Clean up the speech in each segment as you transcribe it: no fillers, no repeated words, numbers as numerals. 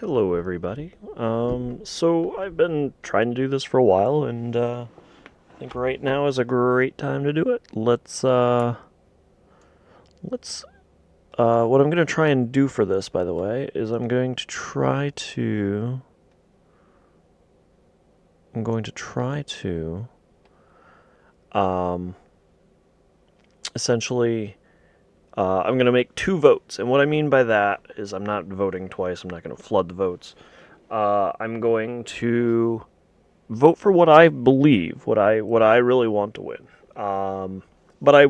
Hello, everybody. So I've been trying to do this for a while, and I think right now is a great time to do it. Let's. What I'm going to try and do for this, by the way, is I'm going to try to, um, essentially, I'm going to make two votes, and what I mean by that is I'm not voting twice. I'm not going to flood the votes. I'm going to vote for what I believe, what I really want to win. But I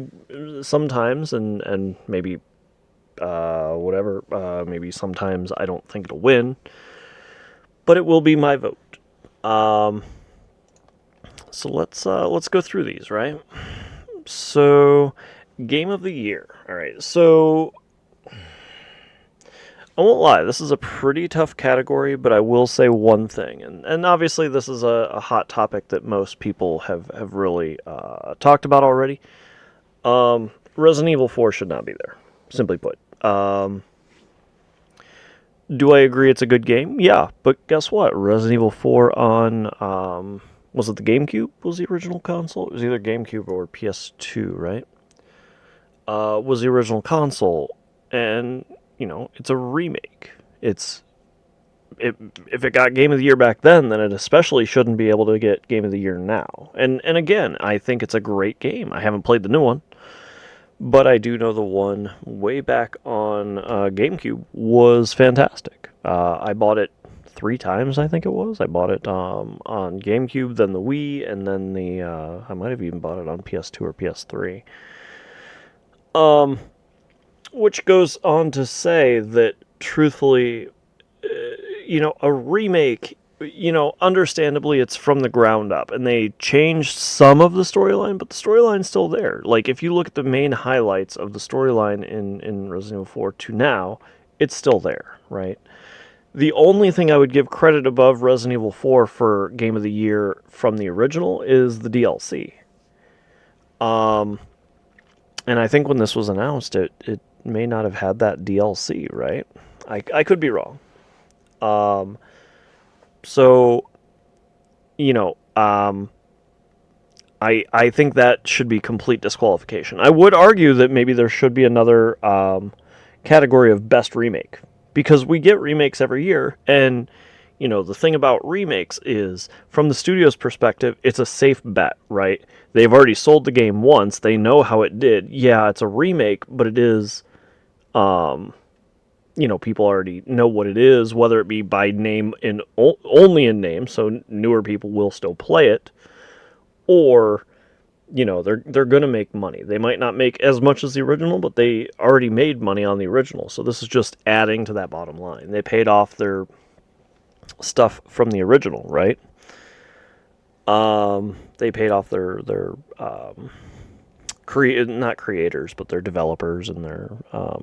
sometimes and maybe whatever, maybe sometimes I don't think it'll win, but it will be my vote. Um, so let's go through these, right? So, game of the year. All right. So I won't lie, this is a pretty tough category, but I will say one thing, and obviously this is a hot topic that most people have really talked about already. Resident Evil 4 should not be there, simply put. Do I agree it's a good game? Yeah, but guess what? Resident Evil 4 on, was it the GameCube? Was the original console? It was either GameCube or PS2, right? Was the original console, and it's a remake. It's it, if it got Game of the Year back then it especially shouldn't be able to get Game of the Year now. And again, I think it's a great game. I haven't played the new one, but I do know the one way back on GameCube was fantastic. I bought it three times, I think it was. I bought it on GameCube, then the Wii, and then I might have even bought it on PS2 or PS3. Um, which goes on to say that, truthfully, a remake, understandably it's from the ground up and they changed some of the storyline, but the storyline's still there. Like, if you look at the main highlights of the storyline in Resident Evil 4 to now, it's still there, right? The only thing I would give credit above Resident Evil 4 for Game of the Year from the original is the DLC. Um, and I think when this was announced, it may not have had that DLC, right? I could be wrong. Um, so you know, I think that should be complete disqualification. I would argue that maybe there should be another category of best remake, because we get remakes every year, and the thing about remakes is, from the studio's perspective, it's a safe bet, right? They've already sold the game once, they know how it did. Yeah, it's a remake, but it is, um, people already know what it is, whether it be by name in only in name, so newer people will still play it, or they're going to make money. They might not make as much as the original, but they already made money on the original. So this is just adding to that bottom line. They paid off their stuff from the original, right? They paid off their not creators, but their developers and their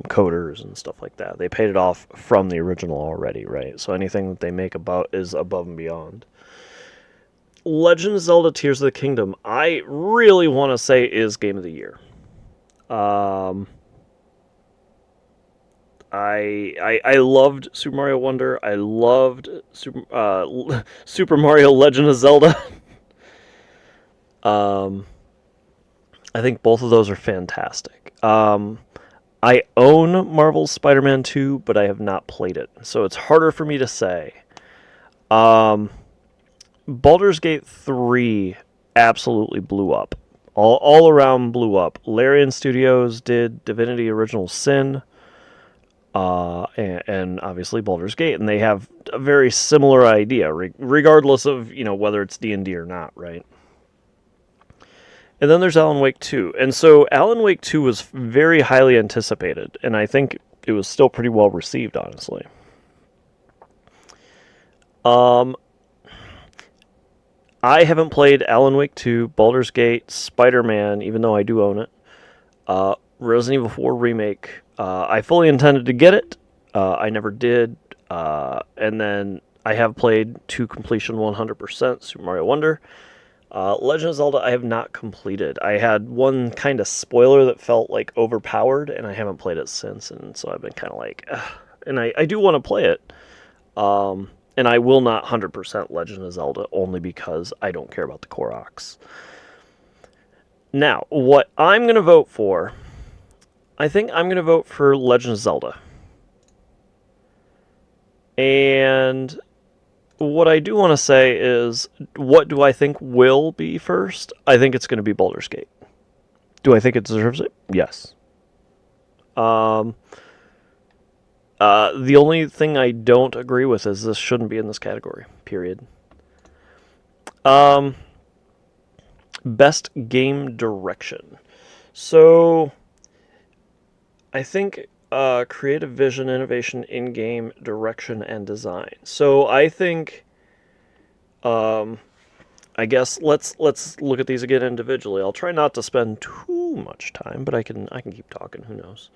coders and stuff like that. They paid it off from the original already, right? So anything that they make about is above and beyond. Legend of Zelda Tears of the Kingdom, I really want to say is Game of the Year. Um, I loved Super Mario Wonder. I loved Super Mario Legend of Zelda. um, I think both of those are fantastic. I own Marvel's Spider-Man 2, but I have not played it, so it's harder for me to say. Um, Baldur's Gate 3 absolutely blew up. All around blew up. Larian Studios did Divinity Original Sin, and obviously Baldur's Gate, and they have a very similar idea, regardless of whether it's D&D or not, right? And then there's Alan Wake 2, and so Alan Wake 2 was very highly anticipated, and I think it was still pretty well received, honestly. Um, I haven't played Alan Wake 2, Baldur's Gate, Spider Man, even though I do own it. Resident Evil 4 Remake. I fully intended to get it. I never did. And then I have played to completion 100% Super Mario Wonder. Legend of Zelda, I have not completed. I had one kind of spoiler that felt like overpowered, and I haven't played it since. And so I've been kind of like, ugh. And I do want to play it. And I will not 100% Legend of Zelda only because I don't care about the Koroks. Now, what I'm going to vote for, I think I'm going to vote for Legend of Zelda. And what I do want to say is, what do I think will be first? I think it's going to be Baldur's Gate. Do I think it deserves it? Yes. Um, the only thing I don't agree with is this shouldn't be in this category. Period. Um, best game direction. So, I think creative vision, innovation, in-game direction, and design. So I think, I guess let's look at these again individually. I'll try not to spend too much time, but I can keep talking. Who knows?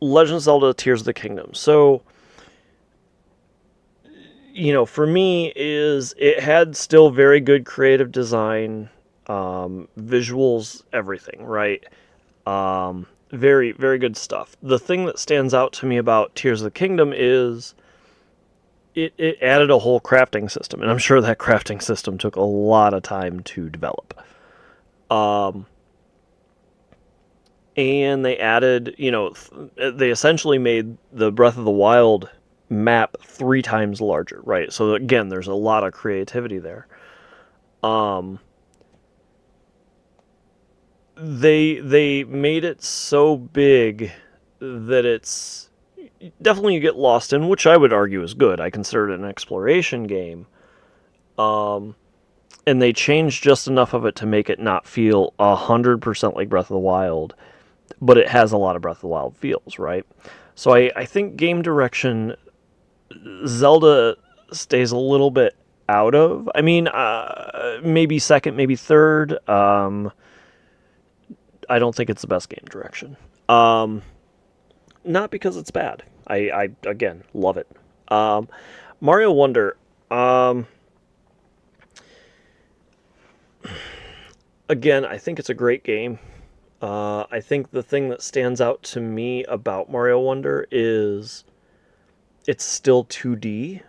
Legend of Zelda: Tears of the Kingdom. So, for me, is it had still very good creative design, visuals, everything, right? Very, very good stuff. The thing that stands out to me about Tears of the Kingdom is it added a whole crafting system, and I'm sure that crafting system took a lot of time to develop. And they added, they essentially made the Breath of the Wild map 3 times larger, right? So again, there's a lot of creativity there. They made it so big that it's definitely you get lost in, which I would argue is good. I consider it an exploration game. And they changed just enough of it to make it not feel 100% like Breath of the Wild, but it has a lot of Breath of the Wild feels, right? So I think game direction, Zelda stays a little bit out of. I mean, maybe second, maybe third. I don't think it's the best game direction. Not because it's bad. I again love it. Mario Wonder. Again, I think it's a great game. I think the thing that stands out to me about Mario Wonder is it's still 2D.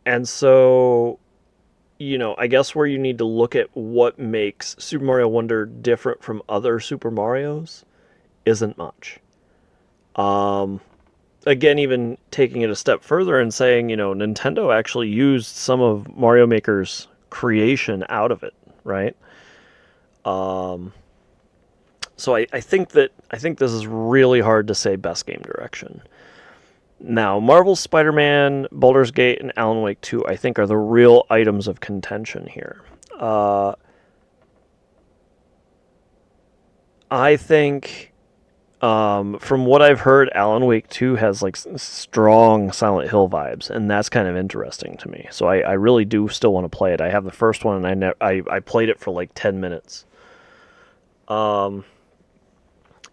And so, I guess where you need to look at what makes Super Mario Wonder different from other Super Marios isn't much. Again, even taking it a step further and saying, Nintendo actually used some of Mario Maker's creation out of it, right? So I think this is really hard to say best game direction. Now, Marvel's Spider-Man, Baldur's Gate, and Alan Wake 2, I think, are the real items of contention here. I think, from what I've heard, Alan Wake 2 has like strong Silent Hill vibes, and that's kind of interesting to me. So I really do still want to play it. I have the first one, and I played it for like 10 minutes.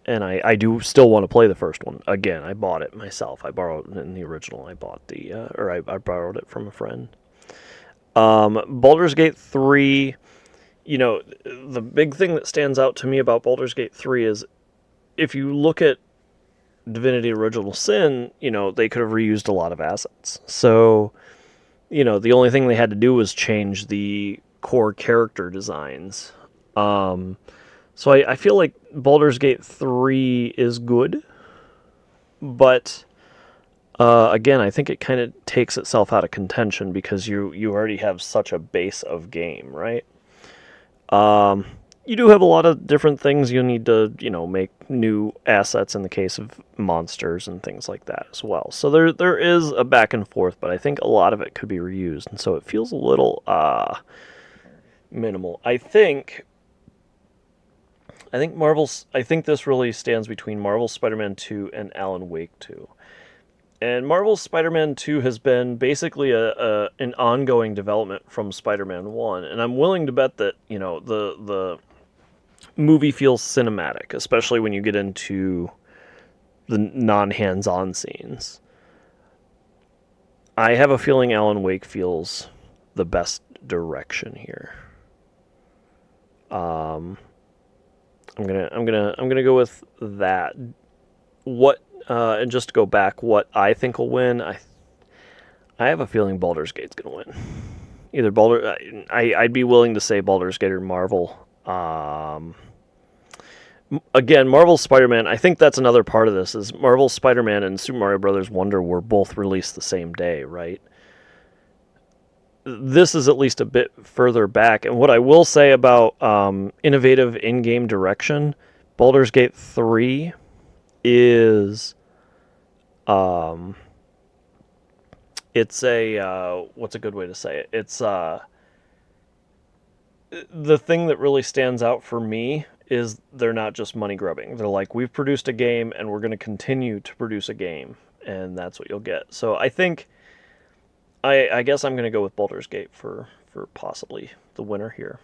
And I do still want to play the first one. Again, I bought it myself. I borrowed it in the original. I bought I borrowed it from a friend. Baldur's Gate 3, the big thing that stands out to me about Baldur's Gate 3 is if you look at Divinity Original Sin, they could have reused a lot of assets. So, the only thing they had to do was change the core character designs. So I feel like Baldur's Gate 3 is good, but again, I think it kind of takes itself out of contention because you already have such a base of game, right? You do have a lot of different things you need to, make new assets in the case of monsters and things like that as well. So there is a back and forth, but I think a lot of it could be reused, and so it feels a little minimal. I think this really stands between Marvel's Spider-Man 2 and Alan Wake 2. And Marvel's Spider-Man 2 has been basically an ongoing development from Spider-Man 1, and I'm willing to bet that, the movie feels cinematic, especially when you get into the non-hands-on scenes. I have a feeling Alan Wake feels the best direction here. I'm gonna go with that. and just to go back, what I think will win, I have a feeling Baldur's Gate's going to win. Either I'd be willing to say Baldur's Gate or Marvel. Again, Marvel's Spider-Man, I think that's another part of this, is Marvel's Spider-Man and Super Mario Bros. Wonder were both released the same day, right? This is at least a bit further back. And what I will say about innovative in-game direction, Baldur's Gate 3 is... it's what's a good way to say it? It's the thing that really stands out for me is they're not just money grubbing. They're like, we've produced a game and we're going to continue to produce a game, and that's what you'll get. So I think, I guess I'm going to go with Baldur's Gate for possibly the winner here.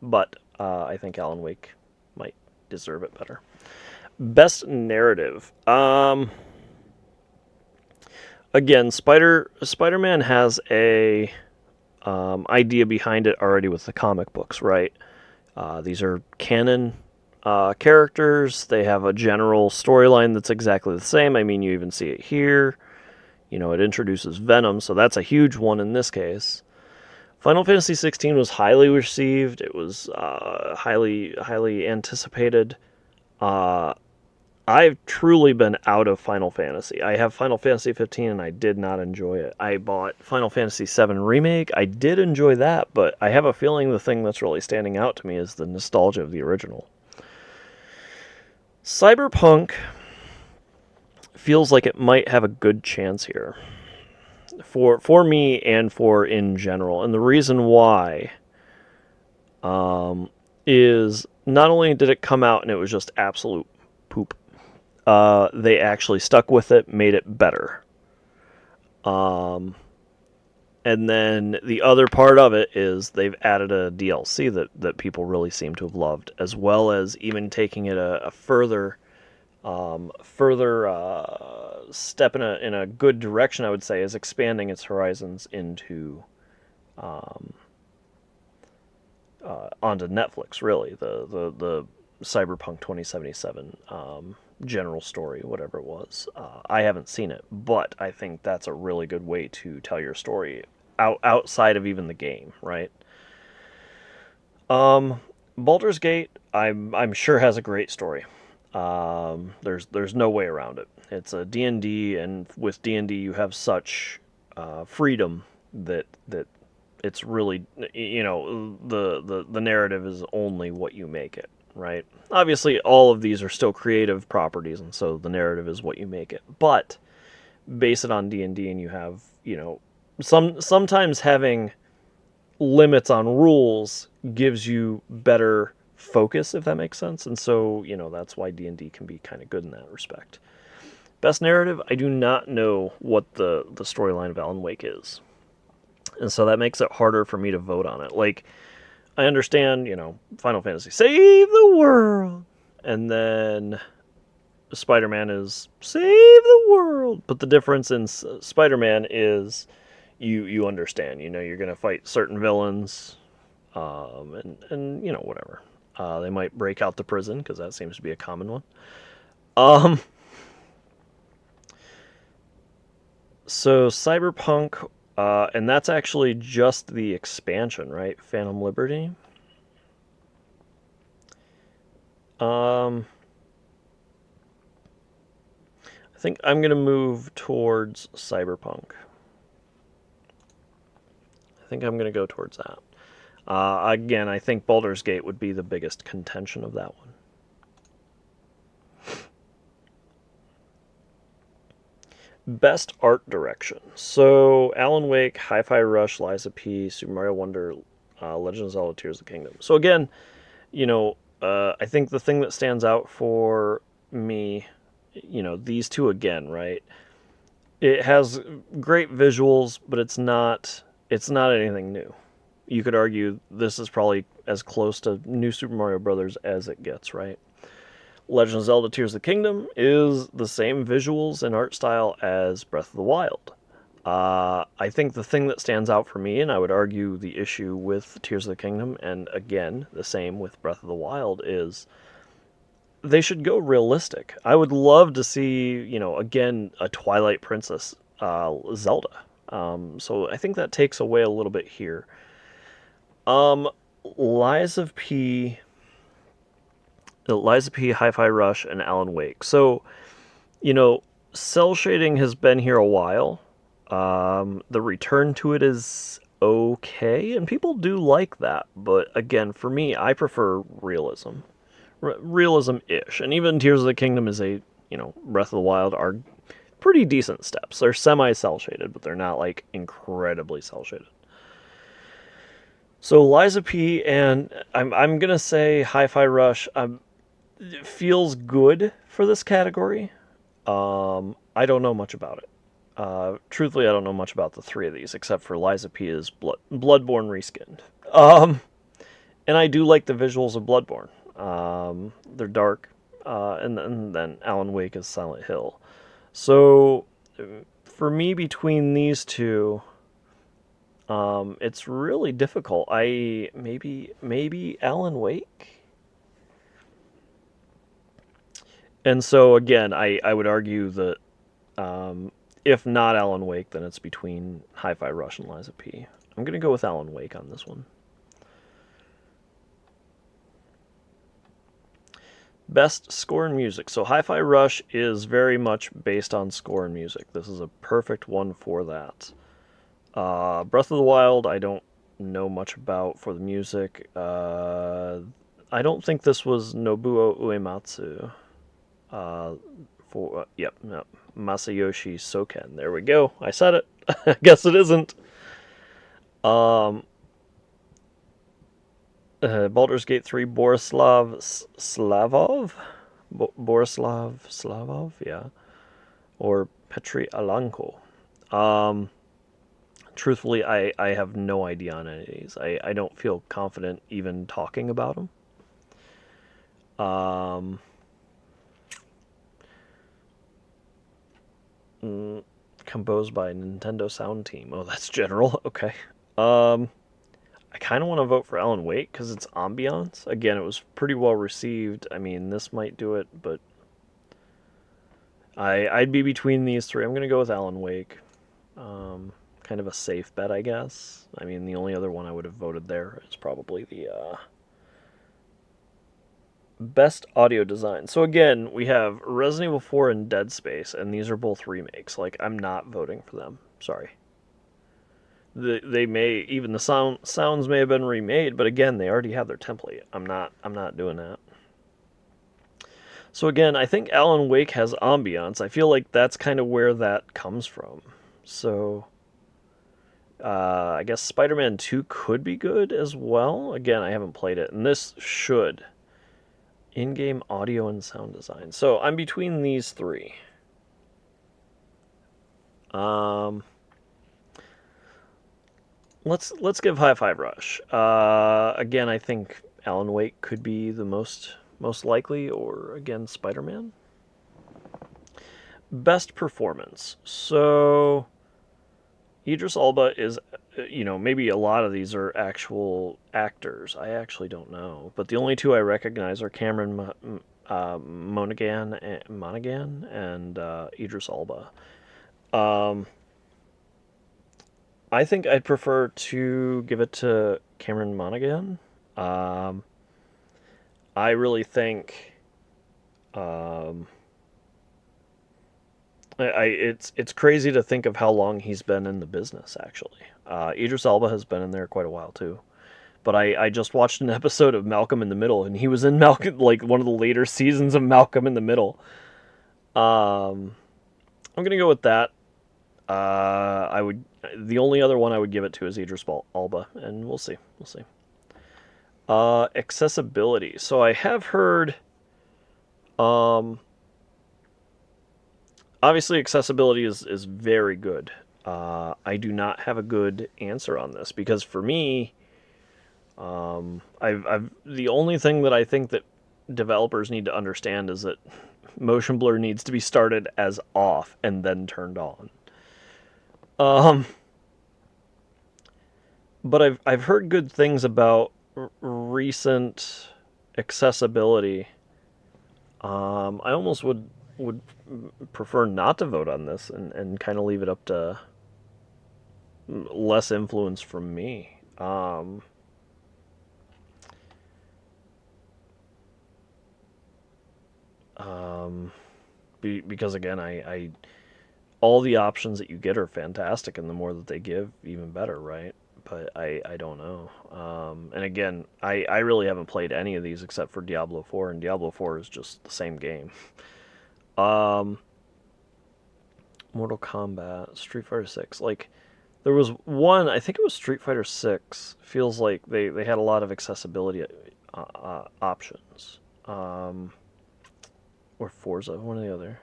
But I think Alan Wake might deserve it better. Best narrative. Again, Spider-Man has a idea behind it already with the comic books, right? These are canon characters. They have a general storyline that's exactly the same. I mean, you even see it here. You know, it introduces Venom, so that's a huge one in this case. Final Fantasy 16 was highly received. It was highly anticipated. I've truly been out of Final Fantasy. I have Final Fantasy 15 and I did not enjoy it. I bought Final Fantasy 7 Remake. I did enjoy that, but I have a feeling the thing that's really standing out to me is the nostalgia of the original. Cyberpunk feels like it might have a good chance here. For me and for in general. And the reason why is not only did it come out and it was just absolute poop, they actually stuck with it, made it better. And then the other part of it is they've added a DLC that people really seem to have loved, as well as even taking it a further step in a good direction, I would say, is expanding its horizons into onto Netflix. Really, the Cyberpunk 2077 general story, whatever it was. I haven't seen it, but I think that's a really good way to tell your story outside of even the game, right? Baldur's Gate, I'm sure has a great story. There's no way around it. It's a D&D, and with D&D you have such freedom that it's really, the narrative is only what you make it, right? Obviously, all of these are still creative properties, and so the narrative is what you make it. But base it on D&D, and you have, sometimes having limits on rules gives you better focus, if that makes sense. And so, that's why D&D can be kind of good in that respect. Best narrative, I do not know what the storyline of Alan Wake is. And so that makes it harder for me to vote on it. Like, I understand, Final Fantasy, save the world! And then Spider-Man is, save the world! But the difference in Spider-Man is you understand, you're going to fight certain villains, and whatever. They might break out the prison, because that seems to be a common one. So Cyberpunk, and that's actually just the expansion, right? Phantom Liberty. I think I'm going to move towards Cyberpunk. I think I'm going to go towards that. Again, I think Baldur's Gate would be the biggest contention of that one. Best art direction. So, Alan Wake, Hi-Fi Rush, Lies of P, Super Mario Wonder, Legend of Zelda, Tears of the Kingdom. So again, I think the thing that stands out for me, these two again, right? It has great visuals, but it's not anything new. You could argue this is probably as close to New Super Mario Brothers as it gets, right? Legend of Zelda Tears of the Kingdom is the same visuals and art style as Breath of the Wild. I think the thing that stands out for me, and I would argue the issue with Tears of the Kingdom, and again, the same with Breath of the Wild, is they should go realistic. I would love to see, again, a Twilight Princess Zelda. So I think that takes away a little bit here. Um, Lies of P, Hi-Fi Rush, and Alan Wake. So, you know, cell shading has been here a while. The return to it is okay, and people do like that. But again, for me, I prefer realism. Realism-ish. And even Tears of the Kingdom is Breath of the Wild are pretty decent steps. They're semi-cell shaded, but they're not like incredibly cell shaded. So Lies of P and I'm gonna say Hi-Fi Rush it feels good for this category. I don't know much about it. Truthfully, I don't know much about the three of these except for Lies of P is Bloodborne reskinned. And I do like the visuals of Bloodborne. They're dark, and then Alan Wake is Silent Hill. So for me, between these two, it's really difficult. Maybe Alan Wake. And so again, I would argue that if not Alan Wake, then it's between Hi-Fi Rush and Lies of P. I'm gonna go with Alan Wake on this one. Best score and music. So Hi-Fi Rush is very much based on score and music. This is a perfect one for that. Breath of the Wild, I don't know much about for the music. I don't think this was Nobuo Uematsu. No, Masayoshi Soken. There we go. I said it. I guess it isn't. Baldur's Gate 3, Borislav Slavov, yeah, or Petri Alanko. Truthfully, I have no idea on any of these. I don't feel confident even talking about them. Composed by Nintendo Sound Team. Oh, that's general. Okay. I kind of want to vote for Alan Wake because it's ambiance. Again, it was pretty well received. I mean, this might do it, but I'd be between these three. I'm going to go with Alan Wake. Kind of a safe bet, I guess. I mean, the only other one I would have voted there is probably the best audio design. So again, we have Resident Evil 4 and Dead Space, and these are both remakes. Like, I'm not voting for them. Sorry. They may even the sounds may have been remade, but again, they already have their template. I'm not doing that. So again, I think Alan Wake has ambiance. I feel like that's kind of where that comes from. So I guess Spider-Man 2 could be good as well. Again, I haven't played it, and this should in-game audio and sound design. So I'm between these three. Let's give Hi-Fi Rush. Again, I think Alan Wake could be the most likely, or again Spider-Man. Best performance. So Idris Elba is, maybe a lot of these are actual actors. I actually don't know, but the only two I recognize are Cameron Monaghan and Idris Elba. I think I'd prefer to give it to Cameron Monaghan. I really think it's crazy to think of how long he's been in the business, actually. Idris Elba has been in there quite a while, too. But I just watched an episode of Malcolm in the Middle, and he was in Malcolm, like one of the later seasons of Malcolm in the Middle. I'm going to go with that. The only other one I would give it to is Idris Elba, and we'll see. Accessibility. So I have heard, obviously accessibility is very good. I do not have a good answer on this because for me, I've the only thing that I think that developers need to understand is that motion blur needs to be started as off and then turned on. But I've heard good things about recent accessibility I almost would prefer not to vote on this and kind of leave it up to less influence from me. Um, because again, I all the options that you get are fantastic, and the more that they give, even better, right? But I don't know. And again, I really haven't played any of these except for Diablo 4, and Diablo 4 is just the same game. Um, Mortal Kombat, Street Fighter 6. Like, there was one, I think it was Street Fighter 6. Feels like they had a lot of accessibility options. Um, or Forza, one or the other.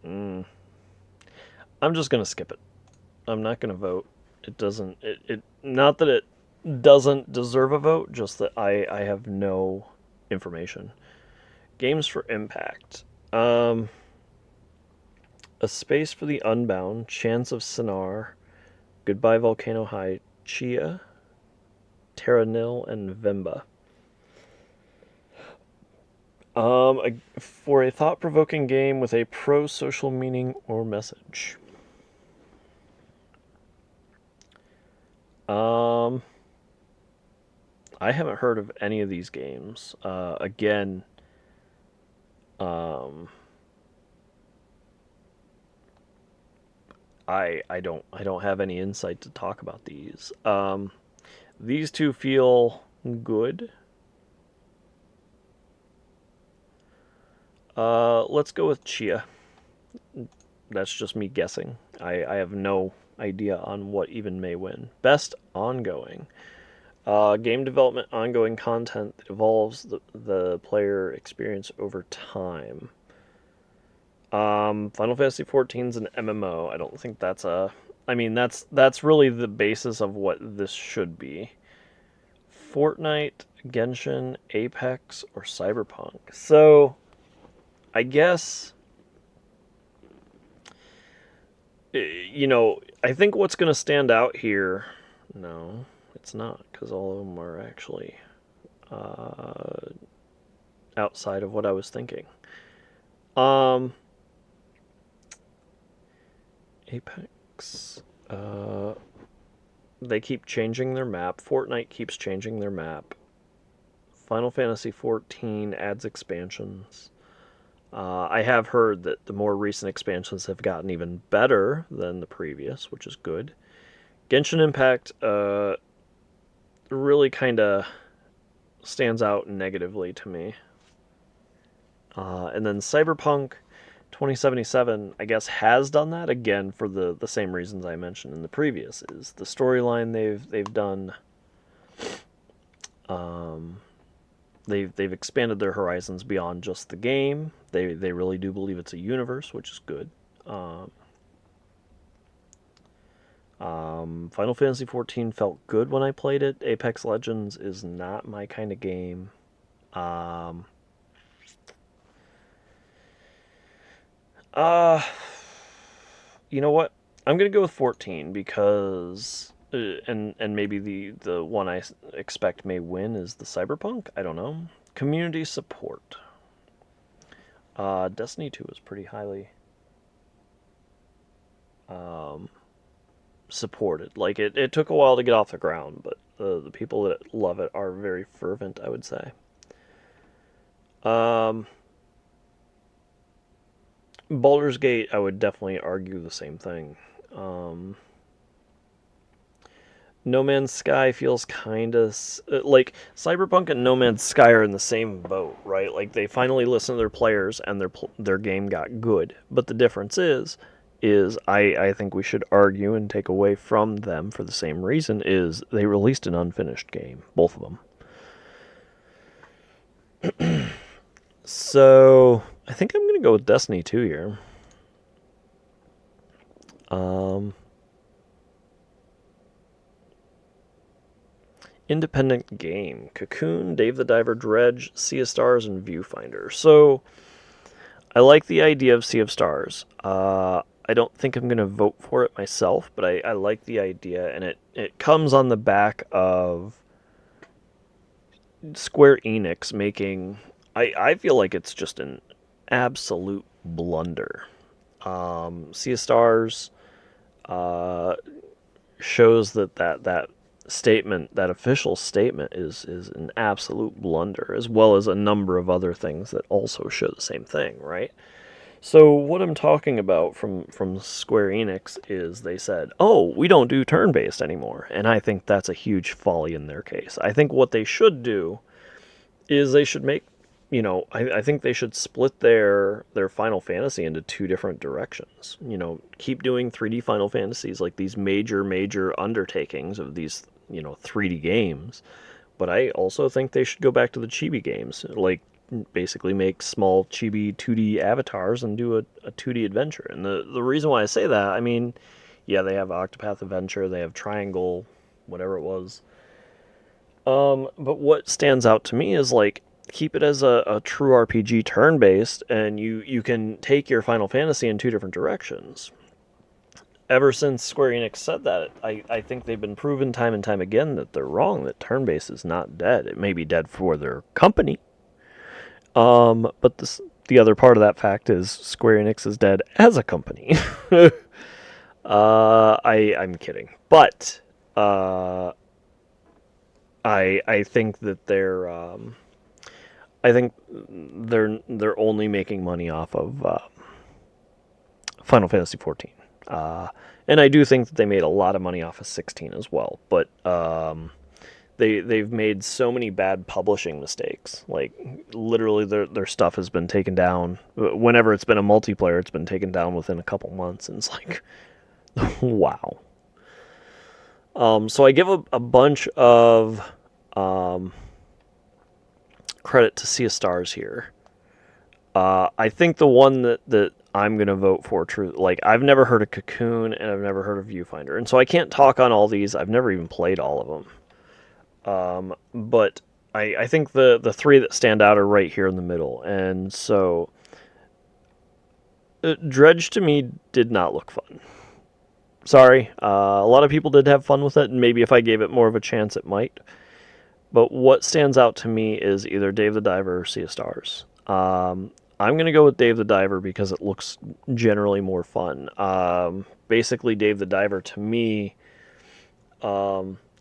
Mm. I'm just gonna skip it. I'm not gonna vote. It doesn't. It not that it doesn't deserve a vote, just that I have no information. Games for Impact. A Space for the Unbound, Chance of Sinar, Goodbye Volcano High, Chia, Terra Nil, and Vemba. For a thought-provoking game with a pro-social meaning or message. Um, I haven't heard of any of these games. Again, um, I don't have any insight to talk about these. These two feel good. Let's go with Chia. That's just me guessing. I have no idea on what even may win. Best ongoing. Game development ongoing content that evolves the player experience over time. Final Fantasy 14 is an MMO. I don't think that's a. I mean, that's really the basis of what this should be. Fortnite, Genshin, Apex, or Cyberpunk. So, I guess I think what's going to stand out here. No, it's not, because all of them are actually uh, outside of what I was thinking. Um, Apex. They keep changing their map. Fortnite keeps changing their map. Final Fantasy XIV adds expansions. I have heard that the more recent expansions have gotten even better than the previous, which is good. Genshin Impact really kind of stands out negatively to me. And then Cyberpunk 2077, I guess, has done that again for the same reasons I mentioned in the previous. Is the storyline they've done. Um, they've expanded their horizons beyond just the game. They really do believe it's a universe, which is good. Final Fantasy XIV felt good when I played it. Apex Legends is not my kind of game. Um, uh, you know what? I'm gonna go with 14 because, and maybe the one I expect may win is the Cyberpunk. I don't know. Community support. Destiny 2 is pretty highly um, supported. Like it took a while to get off the ground, but the people that love it are very fervent, I would say. Um, Baldur's Gate, I would definitely argue the same thing. Um, No Man's Sky feels kind of like Cyberpunk and No Man's Sky are in the same boat, right? Like they finally listened to their players and their game got good. But the difference is I think we should argue and take away from them for the same reason is they released an unfinished game, both of them. So I think I'm gonna go with Destiny 2 here. Um, Independent game: Cocoon, Dave the Diver, Dredge, Sea of Stars, and Viewfinder. So I like the idea of Sea of Stars. I don't think I'm going to vote for it myself, but I like the idea, and it comes on the back of Square Enix making, I feel like it's just an absolute blunder. Sea of Stars uh, shows that statement, that official statement, is an absolute blunder, as well as a number of other things that also show the same thing, right? So what I'm talking about from Square Enix is they said, "Oh, we don't do turn-based anymore," and I think that's a huge folly in their case. I think what they should do is they should make, I think they should split their Final Fantasy into two different directions. Keep doing 3D Final Fantasies, like these major undertakings of these 3D games, but I also think they should go back to the chibi games, like basically make small chibi 2D avatars and do a 2D adventure. And the reason why I say that, I mean, yeah, they have Octopath Adventure, they have Triangle, whatever it was. But what stands out to me is like keep it as a true RPG turn based, and you can take your Final Fantasy in two different directions. Ever since Square Enix said that, I think they've been proven time and time again that they're wrong, that turn based is not dead. It may be dead for their company. But the other part of that fact is Square Enix is dead as a company. I'm kidding. But I think that they're only making money off of Final Fantasy 14, and I do think that they made a lot of money off of 16 as well. But they've made so many bad publishing mistakes. Like literally, their stuff has been taken down. Whenever it's been a multiplayer, it's been taken down within a couple months, and it's like, wow. So I give a bunch of credit to Sea of Stars here. I think the one that I'm gonna vote for, true, like I've never heard of Cocoon and I've never heard of Viewfinder, and so I can't talk on all these. I've never even played all of them. But I think the three that stand out are right here in the middle, and so Dredge to me did not look fun. Sorry, a lot of people did have fun with it, and maybe if I gave it more of a chance, it might. But what stands out to me is either Dave the Diver or Sea of Stars. I'm going to go with Dave the Diver because it looks generally more fun. Basically, Dave the Diver to me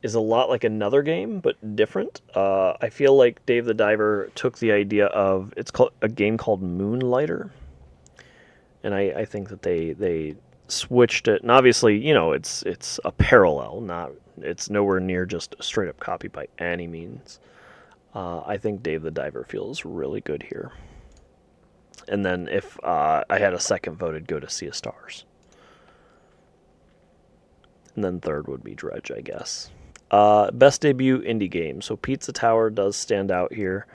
is a lot like another game, but different. I feel like Dave the Diver took the idea of it's called a game called Moonlighter, and I think that they switched it. And obviously, it's a parallel, not it's nowhere near just a straight up copy by any means. I think Dave the Diver feels really good here. And then if I had a second vote, it'd go to Sea of Stars. And then third would be Dredge, I guess. Best debut indie game. So Pizza Tower does stand out here.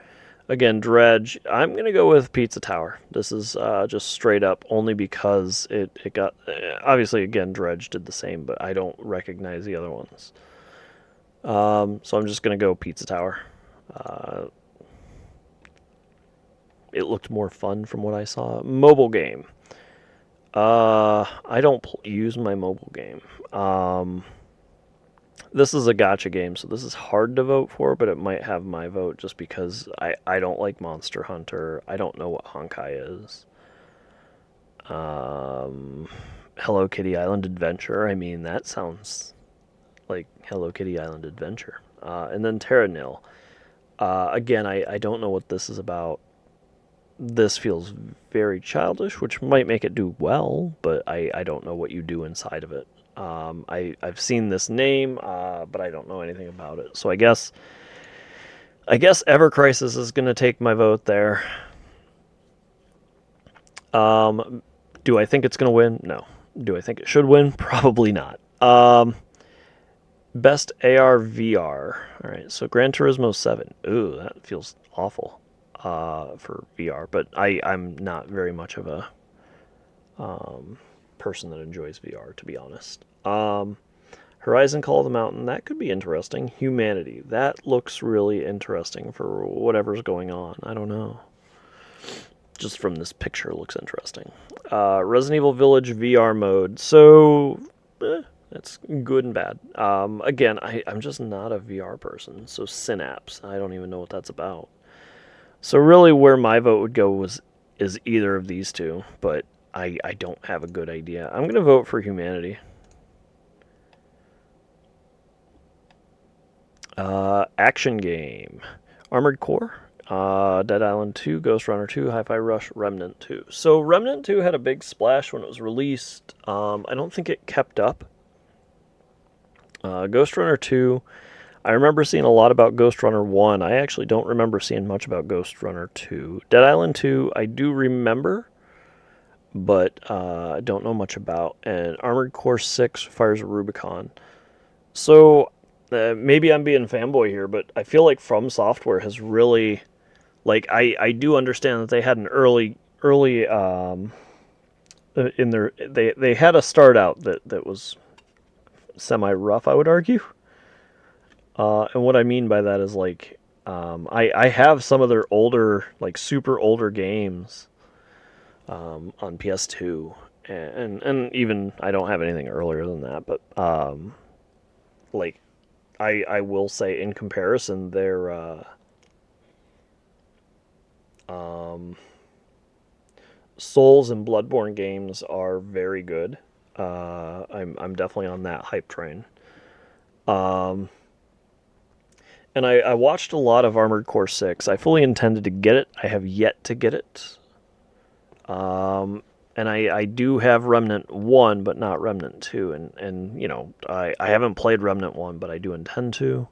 Again, Dredge. I'm going to go with Pizza Tower. This is just straight up only because it got... obviously, again, Dredge did the same, but I don't recognize the other ones. So I'm just going to go Pizza Tower. It looked more fun from what I saw. Mobile game. I don't use my mobile game. This is a gacha game, so this is hard to vote for, but it might have my vote just because I don't like Monster Hunter. I don't know what Honkai is. Hello Kitty Island Adventure. I mean, that sounds like Hello Kitty Island Adventure. And then Terra Nil. Again, I don't know what this is about. This feels very childish, which might make it do well, but I don't know what you do inside of it. I've seen this name, but I don't know anything about it. So I guess Ever Crisis is going to take my vote there. Do I think it's going to win? No. Do I think it should win? Probably not. Best AR VR. All right, so Gran Turismo 7. Ooh, that feels awful for VR, but I'm not very much of a person that enjoys VR, to be honest. Horizon Call of the Mountain, that could be interesting. Humanity, that looks really interesting for whatever's going on. I don't know. Just from this picture, it looks interesting. Resident Evil Village VR mode. So, It's good and bad. Again, I'm just not a VR person, so Synapse, I don't even know what that's about. So really, where my vote would go is either of these two, but I don't have a good idea. I'm gonna vote for Humanity. Action game, Armored Core, Dead Island 2, Ghost Runner 2, Hi-Fi Rush, Remnant 2. So Remnant 2 had a big splash when it was released. I don't think it kept up. Ghost Runner 2, I remember seeing a lot about Ghost Runner 1. I actually don't remember seeing much about Ghost Runner 2. Dead Island 2, I do remember, but I don't know much about. And Armored Core 6, Fires of Rubicon. So maybe I'm being fanboy here, but I feel like From Software has really, like, I do understand that they had an early in their they had a start out that was semi rough, I would argue. And what I mean by that is like I have some of their older, like super older games on PS2, and even I don't have anything earlier than that, but like I will say in comparison, their Souls and Bloodborne games are very good. I'm definitely on that hype train. Um, and I watched a lot of Armored Core 6. I fully intended to get it. I have yet to get it. And I do have Remnant 1, but not Remnant 2. And you know, I haven't played Remnant 1, but I do intend to.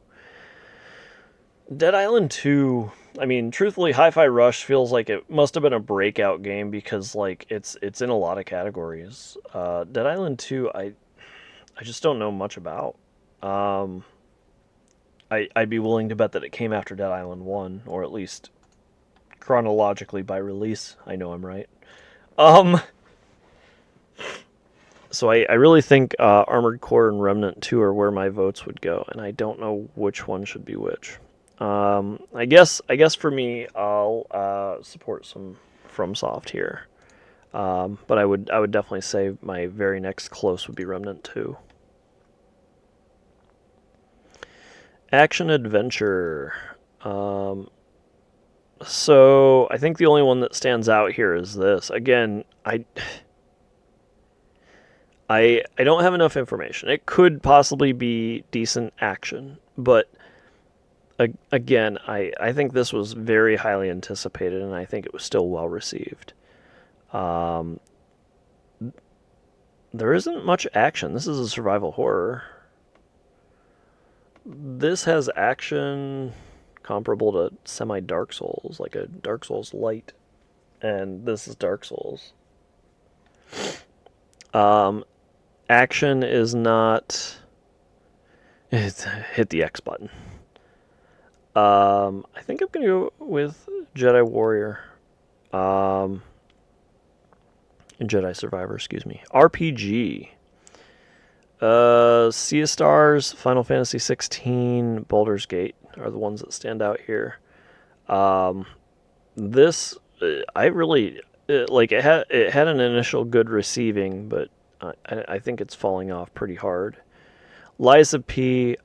Dead Island 2, I mean, truthfully, Hi-Fi Rush feels like it must have been a breakout game because like it's in a lot of categories. Dead Island 2, I just don't know much about. Um, I'd be willing to bet that it came after Dead Island 1, or at least chronologically by release. I know I'm right. Um, so I really think Armored Core and Remnant 2 are where my votes would go, and I don't know which one should be which. I guess for me, I'll support some FromSoft here. But I would definitely say my very next close would be Remnant 2. Action adventure. Um, so I think the only one that stands out here is this. Again, I don't have enough information. It could possibly be decent action, but again, I think this was very highly anticipated, and I think it was still well received. Um, there isn't much action. This is a survival horror. This has action comparable to semi Dark Souls, like a Dark Souls light, and this is Dark Souls. Um, Action is not. It's, hit the X button. I think I'm gonna go with Jedi Warrior. Um, Jedi Survivor, excuse me. RPG. Sea of Stars, Final Fantasy 16, Baldur's Gate are the ones that stand out here. Um, this I really like. It had an initial good receiving, but I think it's falling off pretty hard. Lies of P,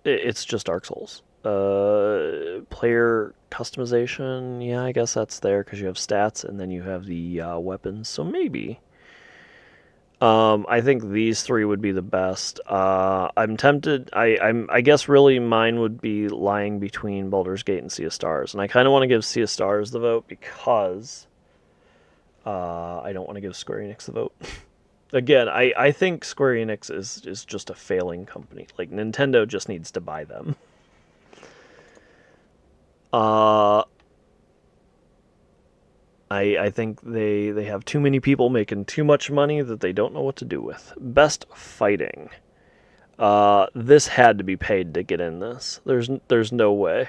it's just Dark Souls. Player customization, yeah, I guess that's there because you have stats and then you have the weapons. So maybe. I think these three would be the best. I'm tempted. I guess really mine would be lying between Baldur's Gate and Sea of Stars, and I kind of want to give Sea of Stars the vote because I don't want to give Square Enix the vote. Again, I think Square Enix is just a failing company. Like Nintendo just needs to buy them. Uh, I think they have too many people making too much money that they don't know what to do with. Best fighting. This had to be paid to get in this. There's no way.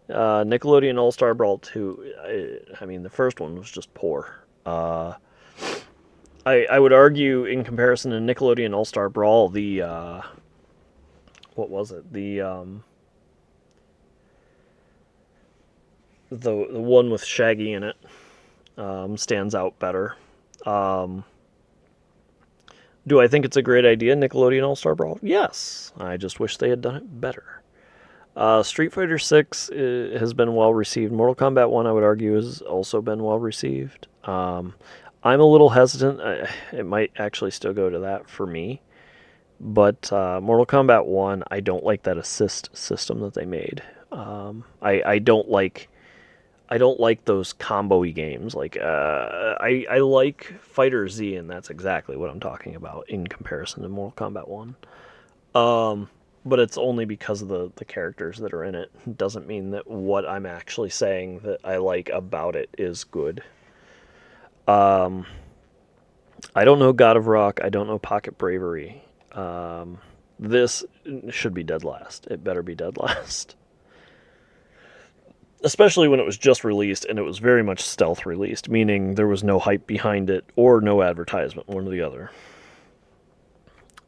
Nickelodeon All Star Brawl 2. I mean, the first one was just poor. I would argue, in comparison to Nickelodeon All Star Brawl, the what was it? The one with Shaggy in it stands out better. Um, Do I think it's a great idea, Nickelodeon All-Star Brawl? Yes. I just wish they had done it better. Street Fighter 6 has been well received. Mortal Kombat 1, I would argue, has also been well received. I'm a little hesitant. It might actually still go to that for me. But Mortal Kombat 1, I don't like that assist system that they made. I don't like those combo-y games. Like I like Fighter Z, and that's exactly what I'm talking about in comparison to Mortal Kombat 1. But it's only because of the characters that are in it. It doesn't mean that what I'm actually saying that I like about it is good. I don't know God of Rock. I don't know Pocket Bravery. This should be dead last. It better be dead last. Especially when it was just released and it was very much stealth released, meaning there was no hype behind it or no advertisement, one or the other.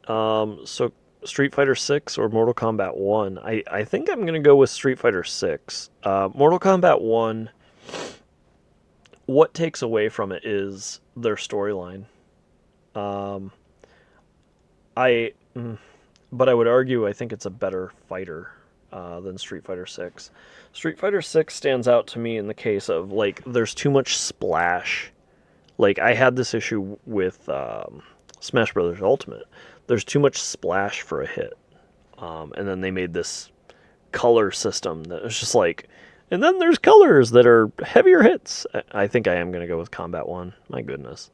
So Street Fighter 6 or Mortal Kombat 1? I think I'm going to go with Street Fighter 6. Mortal Kombat 1, what takes away from it is their storyline. I but I would argue I think it's a better fighter than Street Fighter 6. Street Fighter 6 stands out to me in the case of, like, there's too much splash. Like, I had this issue with Smash Brothers Ultimate. There's too much splash for a hit. And then they made this color system that was just like, and then there's colors that are heavier hits. I think I am going to go with Combat 1. My goodness.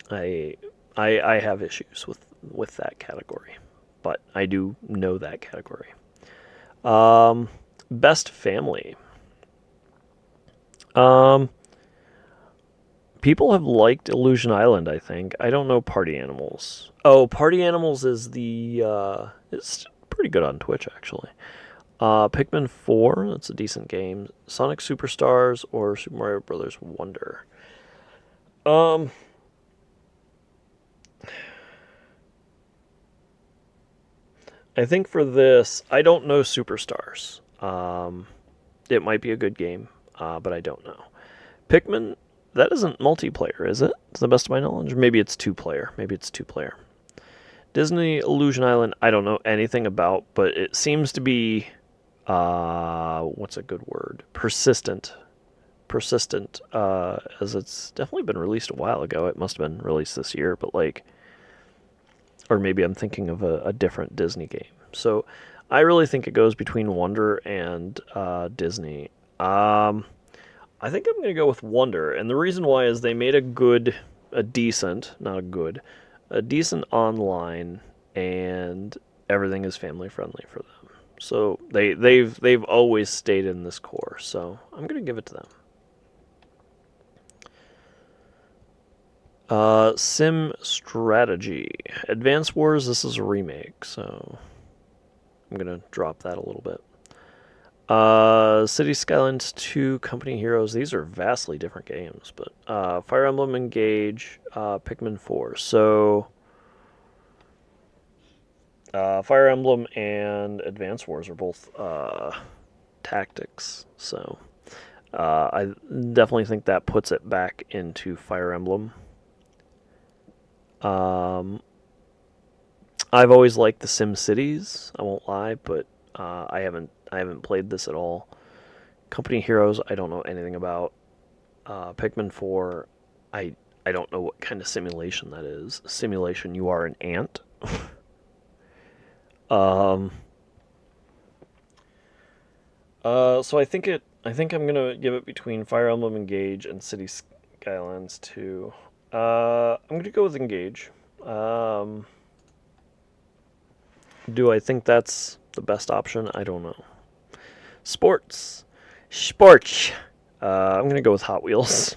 I have issues with that category, but I do know that category. Best family. People have liked Illusion Island, I think. I don't know Party Animals. Oh, Party Animals is it's pretty good on Twitch, actually. Pikmin 4, that's a decent game. Sonic Superstars or Super Mario Brothers Wonder. I think for this, I don't know Superstars. It might be a good game, but I don't know. Pikmin, that isn't multiplayer, is it? To the best of my knowledge. Maybe it's two-player. Disney Illusion Island, I don't know anything about, but it seems to be, what's a good word? Persistent, as it's definitely been released a while ago. It must have been released this year, but like, or maybe I'm thinking of a different Disney game. So I really think it goes between Wonder and Disney. I think I'm going to go with Wonder, and the reason why is they made a decent online, and everything is family friendly for them. So they've always stayed in this core. So I'm going to give it to them. Sim Strategy. Advance Wars, this is a remake, so I'm going to drop that a little bit. City Skylines 2, Company Heroes, these are vastly different games, but Fire Emblem Engage, Pikmin 4. So Fire Emblem and Advance Wars are both tactics, so I definitely think that puts it back into Fire Emblem. I've always liked the Sim Cities, I won't lie, but I haven't played this at all. Company Heroes, I don't know anything about. Pikmin 4, I don't know what kind of simulation that is. Simulation, you are an ant. So I think I'm gonna give it between Fire Emblem Engage and City Skylines 2. I'm gonna go with Engage. Do I think that's the best option? I don't know. Sports. I'm gonna go with Hot Wheels.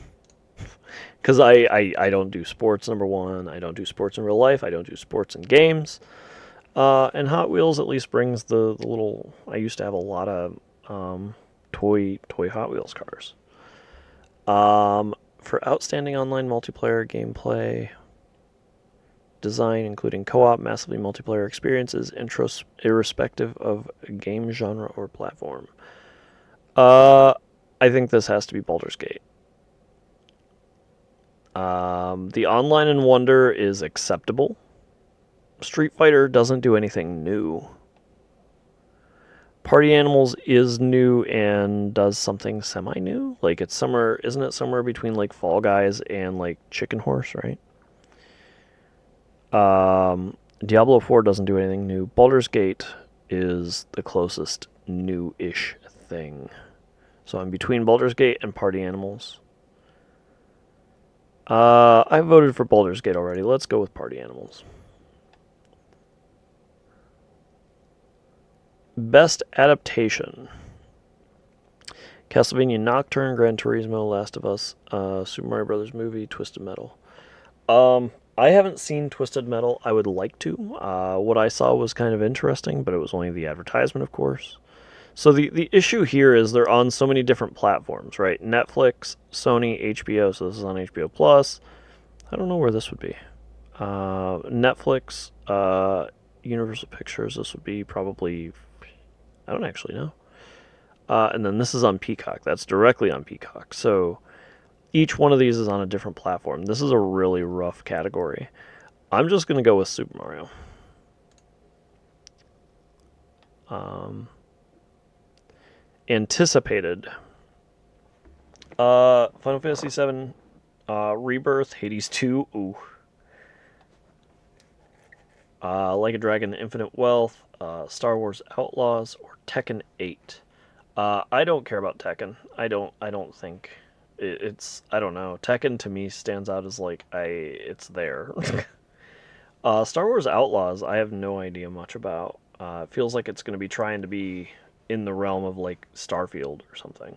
Because I don't do sports, number one. I don't do sports in real life. I don't do sports in games. And Hot Wheels at least brings the little... I used to have a lot of toy Hot Wheels cars. For outstanding online multiplayer gameplay, design, including co-op, massively multiplayer experiences, irrespective of game genre or platform. I think this has to be Baldur's Gate. The online in Wonder is acceptable. Street Fighter doesn't do anything new. Party Animals is new and does something semi-new. Like it's somewhere, isn't it somewhere between like Fall Guys and like Chicken Horse, right? Diablo 4 doesn't do anything new. Baldur's Gate is the closest new-ish thing. So I'm between Baldur's Gate and Party Animals. I voted for Baldur's Gate already. Let's go with Party Animals. Best adaptation: Castlevania Nocturne, Gran Turismo, Last of Us, Super Mario Brothers movie, Twisted Metal. I haven't seen Twisted Metal. I would like to. What I saw was kind of interesting, but it was only the advertisement, of course. So the issue here is they're on so many different platforms, right? Netflix, Sony, HBO. So this is on HBO Plus. I don't know where this would be. Netflix, Universal Pictures. This would be probably. I don't actually know. And then this is on Peacock. That's directly on Peacock. So each one of these is on a different platform. This is a really rough category. I'm just going to go with Super Mario. Anticipated. Final Fantasy VII, Rebirth, Hades 2. Ooh. Like a Dragon, Infinite Wealth, Star Wars Outlaws, or Tekken 8. I don't care about Tekken. I don't think it's. I don't know. Tekken to me stands out as like it's there. Star Wars Outlaws, I have no idea much about. It feels like it's going to be trying to be in the realm of like Starfield or something.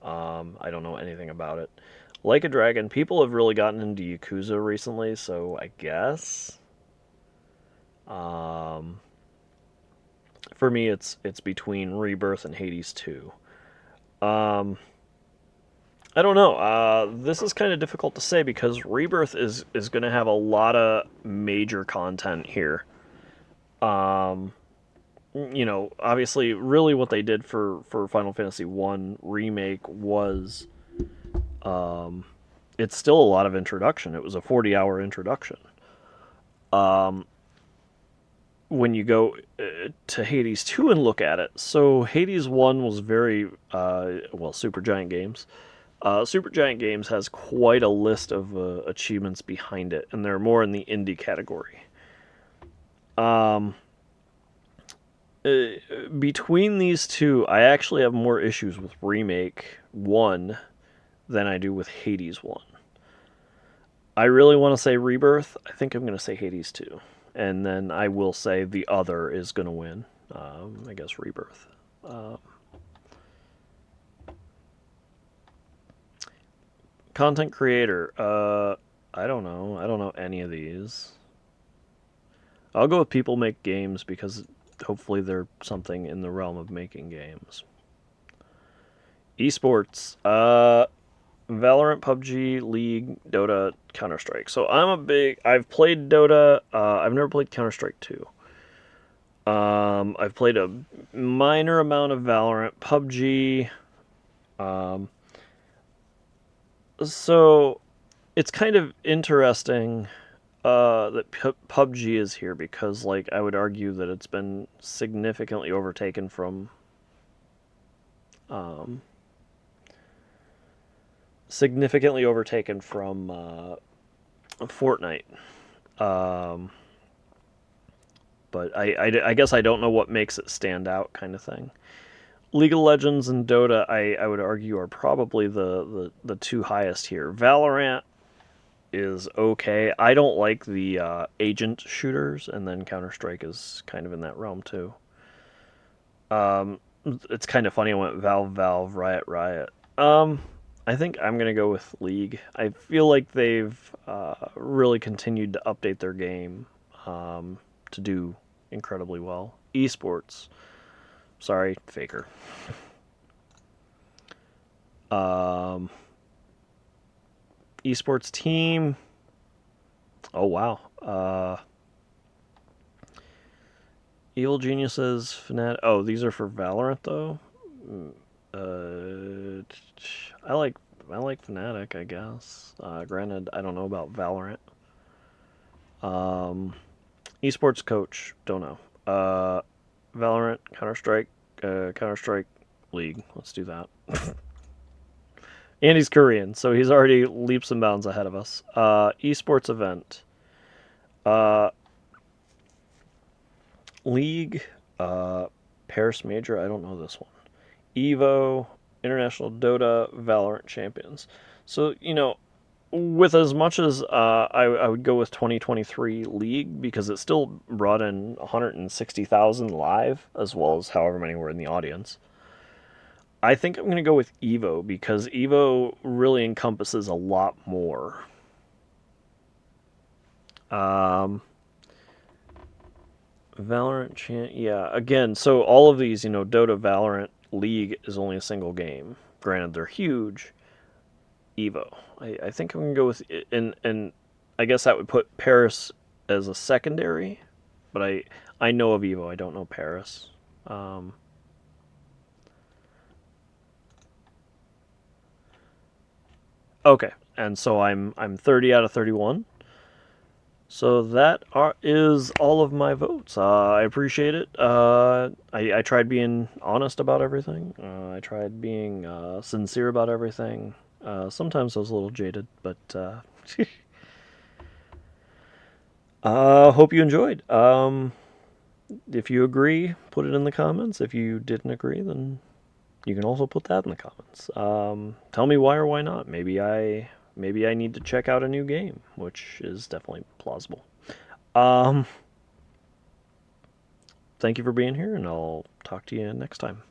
I don't know anything about it. Like a Dragon, people have really gotten into Yakuza recently, so I guess. For me, it's between Rebirth and Hades 2. I don't know. This is kind of difficult to say because Rebirth is going to have a lot of major content here. Obviously, really what they did for Final Fantasy One Remake was, it's still a lot of introduction. It was a 40-hour introduction. When you go to Hades 2 and look at it, so Hades 1 was very, Supergiant Games. Supergiant Games has quite a list of achievements behind it, and they're more in the indie category. Between these two, I actually have more issues with Remake 1 than I do with Hades 1. I really want to say Rebirth. I think I'm going to say Hades 2. And then I will say the other is going to win. I guess Rebirth. Content creator. I don't know. I don't know any of these. I'll go with people make games because hopefully they're something in the realm of making games. Esports. Valorant, PUBG, League, Dota, Counter Strike. So I've played Dota. I've never played Counter Strike 2. I've played a minor amount of Valorant, PUBG. So it's kind of interesting that PUBG is here because, like, I would argue that it's been significantly overtaken from Fortnite. But I guess I don't know what makes it stand out, kind of thing. League of Legends and Dota, I would argue, are probably the two highest here. Valorant is okay. I don't like the agent shooters, and then Counter Strike is kind of in that realm too. It's kind of funny. I went Valve, Riot, Riot. I think I'm gonna go with League. I feel like they've really continued to update their game to do incredibly well. Esports. Sorry, Faker. Esports team. Oh wow. Evil Geniuses, Fnatic. Oh, these are for Valorant though. I like I like Fnatic, I guess. Granted, I don't know about Valorant. Um, Esports coach, don't know. Valorant, Counter Strike League. Let's do that. And he's Korean, so he's already leaps and bounds ahead of us. Esports event. Uh, League. Uh, Paris Major. I don't know this one. Evo, International Dota, Valorant Champions. So, with as much as I would go with 2023 League because it still brought in 160,000 live, as well as however many were in the audience. I think I'm going to go with Evo because Evo really encompasses a lot more. Um, yeah. Again, so all of these, Dota, Valorant, League is only a single game. Granted, they're huge. Evo. I think I'm gonna go with and I guess that would put Paris as a secondary, but I know of Evo. I don't know Paris. Um, okay, and so I'm 30 out of 31. So is all of my votes. I appreciate it. I tried being honest about everything. I tried being sincere about everything. Sometimes I was a little jaded, but hope you enjoyed. If you agree, put it in the comments. If you didn't agree, then you can also put that in the comments. Tell me why or why not. Maybe I need to check out a new game, which is definitely plausible. Um, Thank you for being here, and I'll talk to you next time.